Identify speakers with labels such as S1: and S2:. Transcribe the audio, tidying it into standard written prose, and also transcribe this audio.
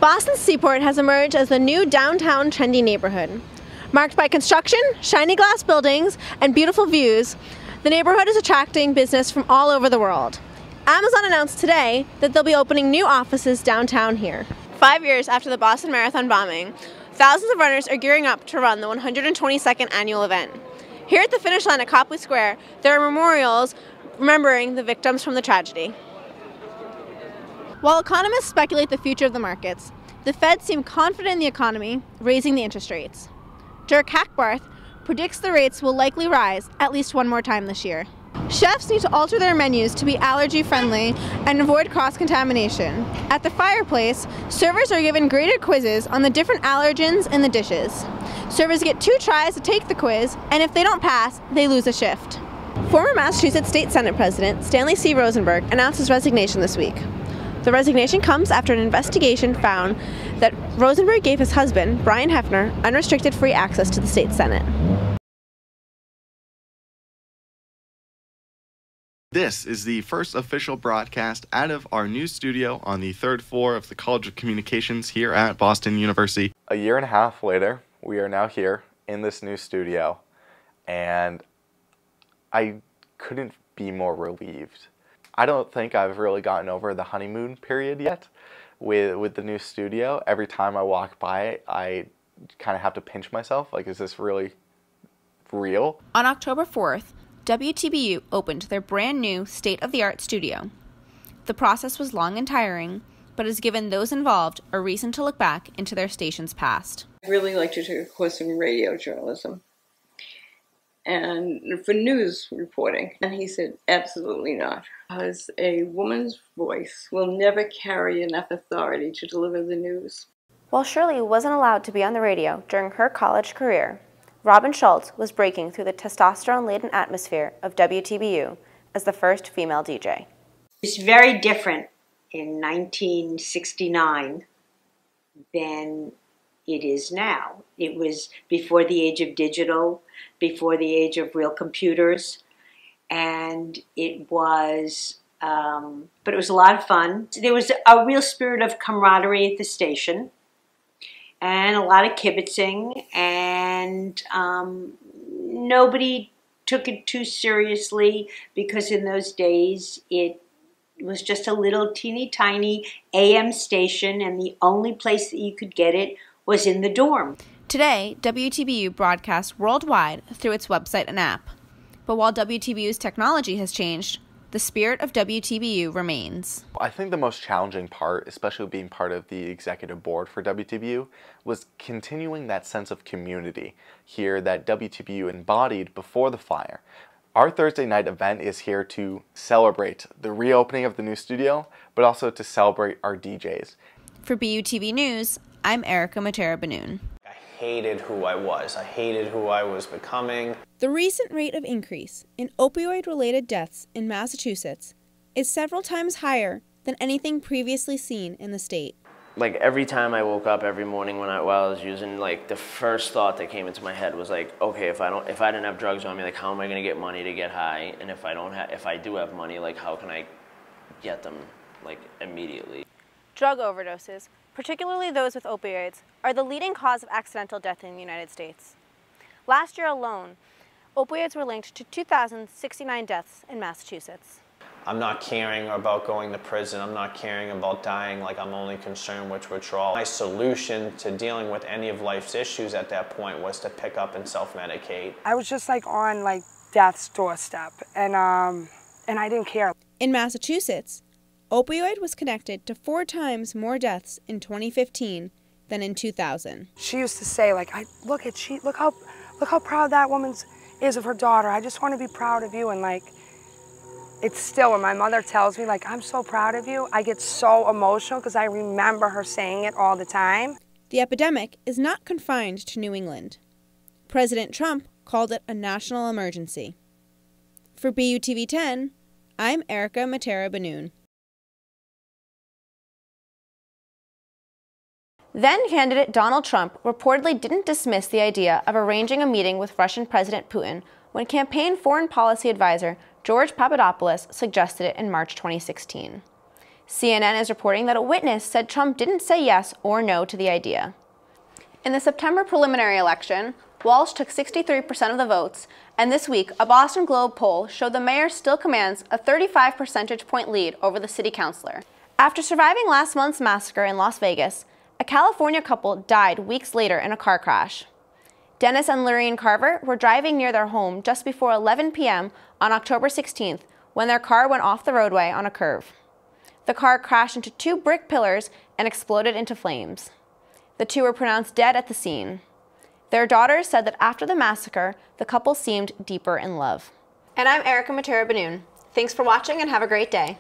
S1: Boston's Seaport has emerged as the new downtown trendy neighborhood. Marked by construction, shiny glass buildings, and beautiful views, the neighborhood is attracting business from all over the world. Amazon announced today that they'll be opening new offices downtown here. 5 years after the Boston Marathon bombing, thousands of runners are gearing up to run the 122nd annual event. Here at the finish line at Copley Square, there are memorials remembering the victims from the tragedy. While economists speculate the future of the markets, the Fed seem confident in the economy, raising the interest rates. Dirk Hackbarth predicts the rates will likely rise at least one more time this year. Chefs need to alter their menus to be allergy-friendly and avoid cross-contamination. At the fireplace, servers are given graded quizzes on the different allergens in the dishes. Servers get 2 tries to take the quiz, and if they don't pass, they lose a shift. Former Massachusetts State Senate President Stanley C. Rosenberg announced his resignation this week. The resignation comes after an investigation found that Rosenberg gave his husband, Brian Hefner, unrestricted free access to the state Senate.
S2: This is the first official broadcast out of our new studio on the 3rd floor of the College of Communications here at Boston University.
S3: A year and a half later, we are now here in this new studio, and I couldn't be more relieved. I don't think I've really gotten over the honeymoon period yet with the new studio. Every time I walk by it, I kind of have to pinch myself, like, is this really real?
S4: On October 4th, WTBU opened their brand new state-of-the-art studio. The process was long and tiring, but has given those involved a reason to look back into their station's past.
S5: I'd really like to take a course in radio journalism and for news reporting. And he said, absolutely not. Because a woman's voice will never carry enough authority to deliver the news.
S1: While Shirley wasn't allowed to be on the radio during her college career, Robin Schultz was breaking through the testosterone-laden atmosphere of WTBU as the first female DJ.
S6: It's very different in 1969 than it is now. It was before the age of digital, before the age of real computers, and it was, but it was a lot of fun. There was a real spirit of camaraderie at the station, and a lot of kibitzing, and nobody took it too seriously, because in those days it was just a little teeny tiny AM station, and the only place that you could get it was in the dorm.
S4: Today, WTBU broadcasts worldwide through its website and app. But while WTBU's technology has changed, the spirit of WTBU remains.
S3: I think the most challenging part, especially being part of the executive board for WTBU, was continuing that sense of community here that WTBU embodied before the fire. Our Thursday night event is here to celebrate the reopening of the new studio, but also to celebrate our DJs.
S4: For BUTV News, I'm Erika Matera Banoun.
S7: I hated who I was. I hated who I was becoming.
S4: The recent rate of increase in opioid-related deaths in Massachusetts is several times higher than anything previously seen in the state.
S8: Like, every time I woke up every morning while I was using, like, the first thought that came into my head was like, okay, if I didn't have drugs on me, like, how am I going to get money to get high? And if I do have money, like, how can I get them, like, immediately?
S1: Drug overdoses, particularly those with opioids, are the leading cause of accidental death in the United States. Last year alone, opioids were linked to 2,069 deaths in Massachusetts.
S7: I'm not caring about going to prison. I'm not caring about dying. Like, I'm only concerned with withdrawal. My solution to dealing with any of life's issues at that point was to pick up and self-medicate.
S9: I was just like on like death's doorstep, and I didn't care.
S4: In Massachusetts, opioid was connected to 4 times more deaths in 2015 than in 2000.
S9: She used to say, like, look how proud that woman is of her daughter. I just want to be proud of you. And like, it's still, when my mother tells me, like, I'm so proud of you, I get so emotional because I remember her saying it all the time.
S4: The epidemic is not confined to New England. President Trump called it a national emergency. For BUTV 10, I'm Erika Matera Banoun. Then-candidate Donald Trump reportedly didn't dismiss the idea of arranging a meeting with Russian President Putin when campaign foreign policy advisor George Papadopoulos suggested it in March 2016.
S1: CNN is reporting that a witness said Trump didn't say yes or no to the idea. In the September preliminary election, Walsh took 63% of the votes, and this week, a Boston Globe poll showed the mayor still commands a 35 percentage point lead over the city councilor. After surviving last month's massacre in Las Vegas, a California couple died weeks later in a car crash. Dennis and Lorraine Carver were driving near their home just before 11 p.m. on October 16th when their car went off the roadway on a curve. The car crashed into 2 brick pillars and exploded into flames. The 2 were pronounced dead at the scene. Their daughters said that after the massacre, the couple seemed deeper in love. And I'm Erika Matera Banoun. Thanks for watching and have a great day.